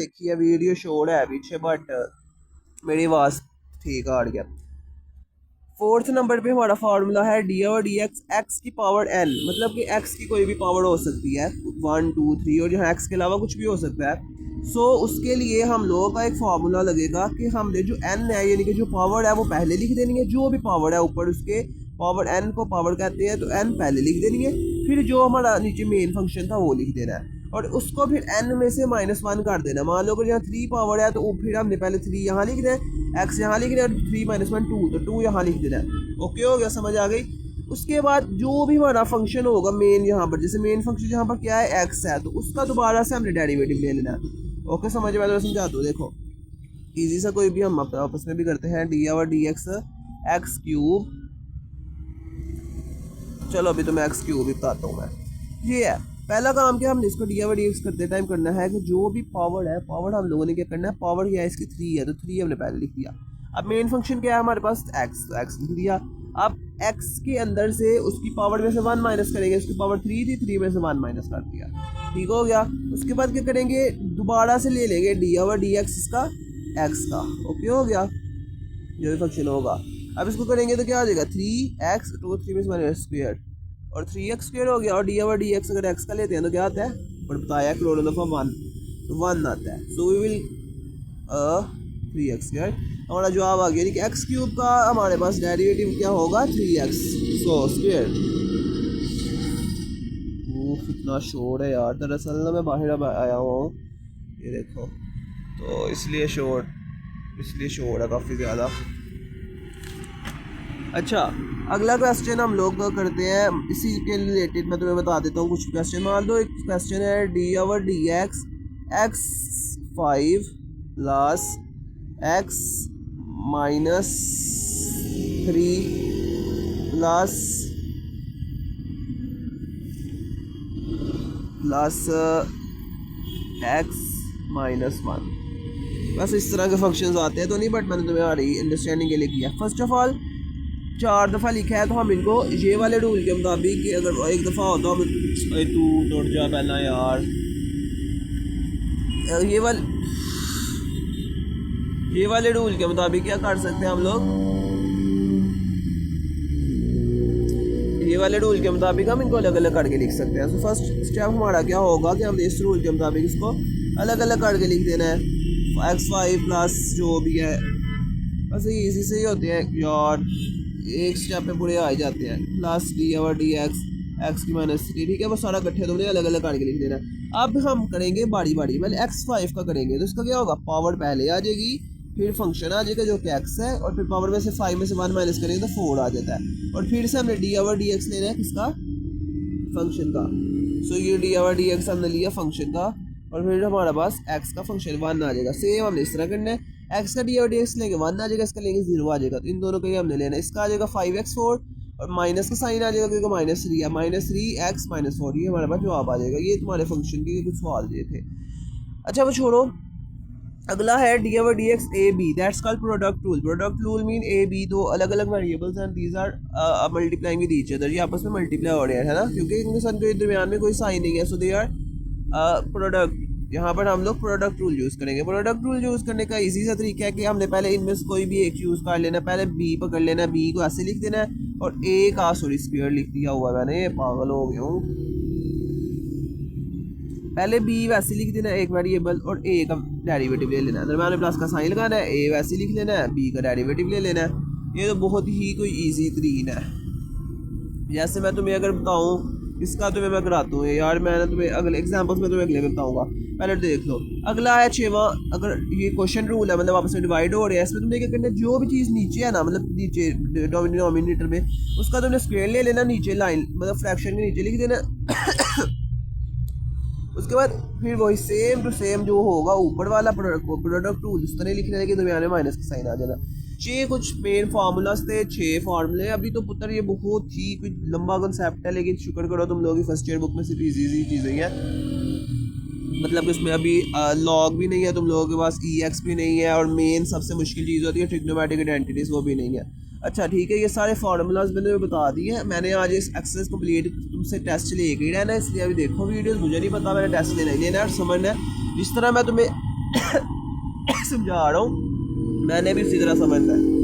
देखी है, वीडियो शोर है पीछे, बट मेरी आवाज़ ठीक आ गया। फोर्थ नंबर पे हमारा फार्मूला है डी और डी एक्स, एक्स की पावर एन, मतलब कि एक्स की कोई भी पावर हो सकती है 1 2 3, और जहाँ एक्स के अलावा कुछ भी हो सकता है। सो उसके लिए हम लोगों का एक फार्मूला लगेगा कि हमने जो एन है यानी कि जो पावर है वो पहले लिख देनी है, जो भी पावर है ऊपर उसके पावर एन को पावर कहते हैं, तो एन पहले लिख देनी है, फिर जो हमारा नीचे मेन फंक्शन था वो लिख देना है, और उसको फिर एन में से -1 कर देना। मान लो अगर यहाँ 3 पावर है तो फिर हमने पहले 3 यहाँ लिख दें, एक्स यहाँ लिख दें, और 3 - 1 2, तो 2 यहाँ लिख देना है। ओके हो गया, समझ आ गई। उसके बाद जो भी हमारा फंक्शन होगा मेन यहाँ पर, जैसे मेन फंक्शन यहाँ पर क्या है, एक्स है, तो उसका दोबारा से हमने डेरिवेटिव ले लेना है। ओके, समझ में, मैं समझाता हूँ, देखो इजी सा कोई भी हम आपस में भी करते हैं, डी और डी एक्स एक्स क्यूब, चलो अभी तो मैं एक्स क्यूब ही बताता हूँ मैं। ये है पहला काम, क्या हमने इसको डी और डी एक्स करते टाइम करना है कि जो भी पावर है, पावर हम लोगों ने क्या करना है, पावर क्या है इसकी 3 है, तो 3 हमने पहले लिख दिया। अब मेन फंक्शन क्या है हमारे पास, एक्स, तो एक्स लिख दिया। अब एक्स के अंदर से उसकी पावर में से 1 माइनस करेंगे, उसकी पावर 3 थी, 3 में से 1 माइनस कर दिया, ठीक हो गया। उसके बाद क्या करेंगे, दोबारा से ले लेंगे डी और डी एक्स इसका एक्स का, ओके हो गया, जो भी फंक्शन होगा। अब इसको करेंगे तो क्या आ जाएगा, 3x, 2 3 में से माइनस स्क्वायर, और 3x² हो गया, और डी और डी एक्स अगर x का लेते हैं तो क्या आता है, और बताया क्लोरो दफा 1, तो 1 आता है। सो वी विल 3x², हमारा जवाब आ गया कि एक्स क्यूब का हमारे पास डेरिवेटिव क्या होगा, 3x स्क्वायर। कितना शोर है यार, दरअसल ना मैं बाहर आया हूँ, ये देखो, तो इसलिए शोर है काफ़ी ज़्यादा। अच्छा, अगला क्वेश्चन हम लोग करते हैं इसी के रिलेटेड, मैं तुम्हें बता देता हूँ कुछ क्वेश्चन। मान लो एक क्वेश्चन है डी और D x x5 plus x -3 plus x -1। बस इस तरह के फंक्शंस आते हैं तो नहीं, बट मैंने तुम्हें आ रही अंडरस्टैंडिंग के लिए किया। फर्स्ट ऑफ ऑल 4 दफ़ा लिखा है, तो हम इनको ये वाले रूल के मुताबिक कि अगर एक दफ़ा होता हम, तू टूट जा पहला यार, ये वाले रूल के मुताबिक क्या कर सकते हैं हम लोग, ये वाले रूल के मुताबिक हम इनको अलग अलग करके लिख सकते हैं। तो फर्स्ट स्टेप हमारा क्या होगा कि हमने इस रूल के मुताबिक इसको अलग अलग करके लिख देना है। x5 प्लस जो भी है, बस ये इसी से ही होते हैं यार, एक स्टेप पे पूरे आ जाते हैं, प्लस डी और डी एक्स एक्स की -3, ठीक है, वो सारा इकट्ठे तुमने अलग अलग करके लिख देना है। अब हम करेंगे बारी बारी, पहले x5 का करेंगे, तो इसका क्या होगा, पावर पहले आ जाएगी, फिर फंक्शन आ जाएगा जो कि x है, और फिर पावर में से 5 में से 1 माइनस करेंगे तो 4 आ जाता है, और फिर से हमने डी और डी एक्स लेना है किसका, फंक्शन का। सो ये डी और डी एक्स हमने लिया फंक्शन का, और फिर हमारा पास x का फंक्शन 1 आ जाएगा। सेम हमने इस तरह करना है, x का डी और डी एक्स लेंगे 1 आ जाएगा, इसका लेंगे 0 आ जाएगा, तो इन दोनों का ही हमने लेना है। इसका आ जाएगा 5x4, और माइनस का साइन आ जाएगा क्योंकि -3 है, -3x -4, ये हमारे पास जवाब आ जाएगा। ये तुम्हारे फंक्शन के कुछ सवाल दिए थे। अच्छा वो छोड़ो, अगला है डी और D X A B, that's called product rule. Product rule mean A B दो अलग अलग variables and these are multiplying with each other, ये आपस में मल्टीप्लाई हो रहे हैं, है ना, क्योंकि इनके सन के दरमियान में कोई साइन नहीं है, सो दे आर प्रोडक्ट। यहाँ पर हम लोग प्रोडक्ट रूल यूज़ करेंगे। प्रोडक्ट रूल यूज़ करने का इजी सा तरीका है कि हमने पहले इनमें से कोई भी एक यूज़ कर लेना, पहले बी पकड़ लेना, बी को ऐसे लिख देना है, और ए का स्क्वायर लिख दिया हुआ है मैंने, पागल हो गया हूँ, पहले बी वैसे लिख देना एक वेरिएबल, और ए का डेरिवेटिव ले लेना है, दरम्यान में प्लस का साइन लगाना है, ए वैसे लिख लेना है, बी का डेरिवेटिव ले लेना है। ये तो बहुत ही कोई ईजी तरीन है। जैसे मैं तुम्हें अगर बताऊँ इसका, तुम्हें मैं कराता हूँ यार, मैंने तुम्हें अगले एग्जाम्पल्स में तुम्हें अगले में बताऊँगा, पहले देख लो। अगला है 6वां, अगर ये क्वेश्चन रूल है, मतलब आपस में डिवाइड हो रहे हैं, इसमें तुमने क्या करना है, जो भी चीज़ नीचे है ना, मतलब नीचे डिनोमिनेटर में, उसका तुमने स्क्वायर ले लेना, नीचे लाइन मतलब फ्रैक्शन के नीचे लिख देना उसके बाद फिर वही सेम टू सेम जो होगा ऊपर वाला प्रोडक्ट रूल उस तरह लिखने लगे, दरमियान में माइनस का साइन आ जाना। 6 कुछ मेन फार्मूलाज थे, 6 फार्मूले। अभी तो पुत्र ये बहुत ही कुछ लंबा कंसेप्ट है, लेकिन शुक्र करो तुम लोगों की फर्स्ट ईयर बुक में सिर्फ इजी चीज़ें हैं, मतलब उसमें अभी लॉग भी नहीं है तुम लोगों के पास, EX भी नहीं है, और मेन सबसे मुश्किल चीज़ होती है ट्रिग्नोमेट्रिक आइडेंटिटीज़, वो भी नहीं है। अच्छा ठीक है, ये सारे फार्मूलाज मैंने बता दिए। मैंने आज इस एक्सरसाइज कंप्लीट तुमसे टेस्ट लेके ही रहना है, इसलिए अभी देखो वीडियोस, मुझे नहीं पता मैंने टेस्ट लेना ही लेना है और समझना है। जिस तरह मैं तुम्हें समझा रहा हूँ, मैंने भी उसी तरह समझना है।